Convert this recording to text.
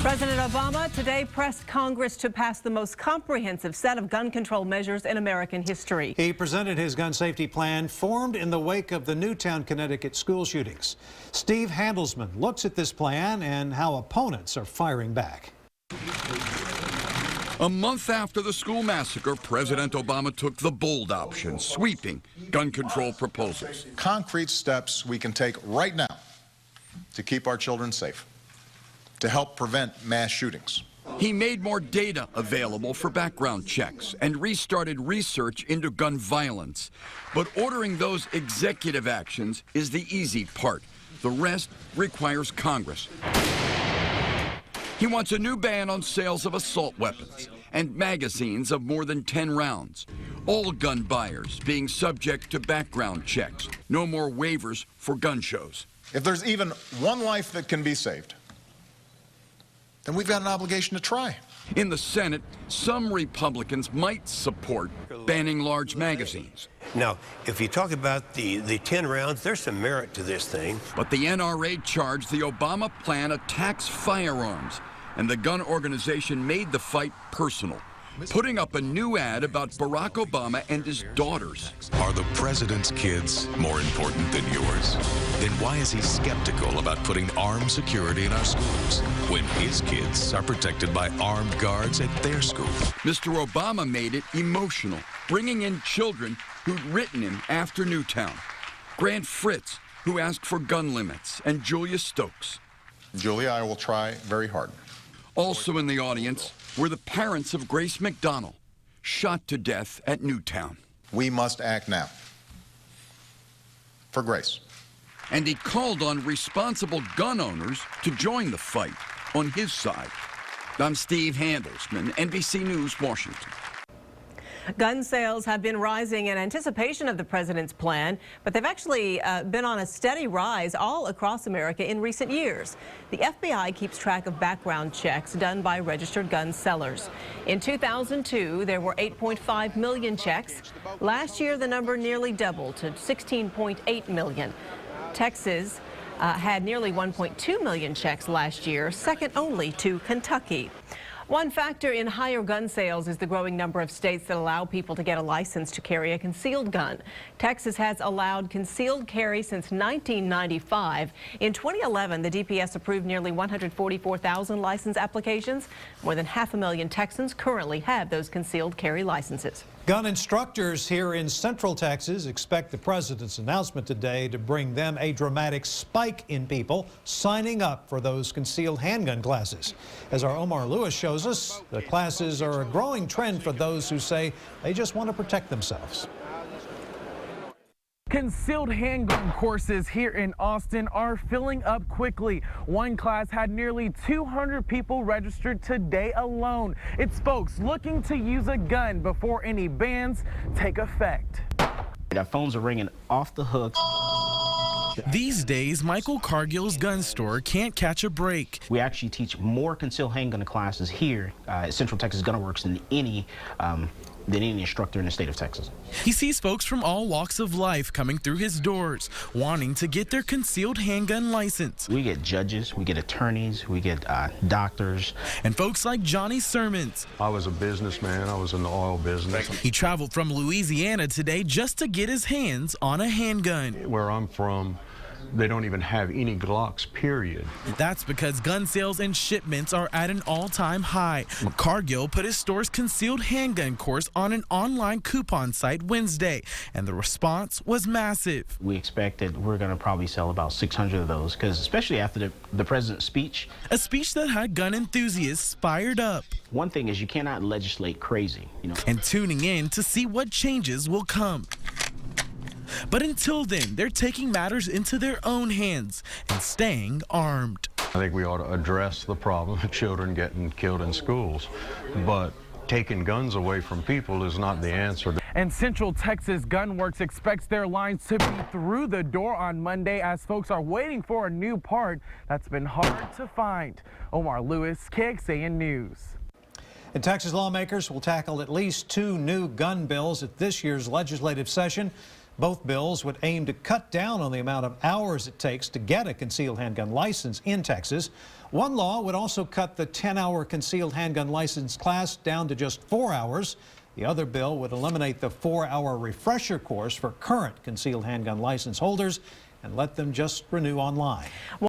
President Obama today pressed Congress to pass the most comprehensive set of gun control measures in American history. He presented his gun safety plan formed in the wake of the Newtown, Connecticut school shootings. Steve Handelsman looks at this plan and how opponents are firing back. A month after the school massacre, President Obama took the bold option, sweeping gun control proposals. Concrete steps we can take right now to keep our children safe, to help prevent mass shootings. He made more data available for background checks and restarted research into gun violence. But ordering those executive actions is the easy part. The rest requires Congress. He wants a new ban on sales of assault weapons and magazines of more than 10 rounds. All gun buyers being subject to background checks. No more waivers for gun shows. If there's even one life that can be saved, then we've got an obligation to try. In the Senate, some Republicans might support banning large magazines. Now, if you talk about the 10 rounds, there's some merit to this thing. But the NRA charged the Obama plan attacks firearms, and the gun organization made the fight personal, putting up a new ad about Barack Obama and his daughters. Are the president's kids more important than yours? Then why is he skeptical about putting armed security in our schools when his kids are protected by armed guards at their school? Mr. Obama made it emotional, bringing in children who'd written him after Newtown. Grant Fritz, who asked for gun limits, and Julia Stokes. Julia, I will try very hard. Also in the audience were the parents of Grace McDonald, shot to death at Newtown. We must act now for Grace. And he called on responsible gun owners to join the fight on his side. I'm Steve Handelsman, NBC News, Washington. Gun sales have been rising in anticipation of the president's plan, but they've actually been on a steady rise all across America in recent years. The FBI keeps track of background checks done by registered gun sellers. In 2002, there were 8.5 million checks. Last year, the number nearly doubled to 16.8 million. Texas had nearly 1.2 million checks last year, second only to Kentucky. One factor in higher gun sales is the growing number of states that allow people to get a license to carry a concealed gun. Texas has allowed concealed carry since 1995. In 2011, the DPS approved nearly 144,000 license applications. More than 500,000 Texans currently have those concealed carry licenses. Gun instructors here in Central Texas expect the president's announcement today to bring them a dramatic spike in people signing up for those concealed handgun classes. As our Omar Lewis shows us, the classes are a growing trend for those who say they just want to protect themselves. Concealed handgun courses here in Austin are filling up quickly. One class had nearly 200 people registered today alone. It's folks looking to use a gun before any bans take effect. Our phones are ringing off the hook. These days, Michael Cargill's gun store can't catch a break. We actually teach more concealed handgun classes here at Central Texas Gun Works than any instructor in the state of Texas. He sees folks from all walks of life coming through his doors, wanting to get their concealed handgun license. We get judges, we get attorneys, we get doctors. And folks like Johnny Sermons. I was a businessman. I was in the oil business. He traveled from Louisiana today just to get his hands on a handgun. Where I'm from, they don't even have any Glocks, period. That's because gun sales and shipments are at an all-time high. Cargill put his store's concealed handgun course on an online coupon site Wednesday, and the response was massive. We expect that we're going to probably sell about 600 of those, because especially after the president's speech. A speech that had gun enthusiasts fired up. One thing is you cannot legislate crazy, And tuning in to see what changes will come. But until then, they're taking matters into their own hands and staying armed. I think we ought to address the problem of children getting killed in schools, but taking guns away from people is not the answer. And Central Texas Gun Works expects their lines to be through the door on Monday as folks are waiting for a new part that's been hard to find. Omar Lewis, KXAN News. And Texas lawmakers will tackle at least 2 new gun bills at this year's legislative session. Both bills would aim to cut down on the amount of hours it takes to get a concealed handgun license in Texas. One law would also cut the 10-hour concealed handgun license class down to just 4 hours. The other bill would eliminate the 4-hour refresher course for current concealed handgun license holders and let them just renew online.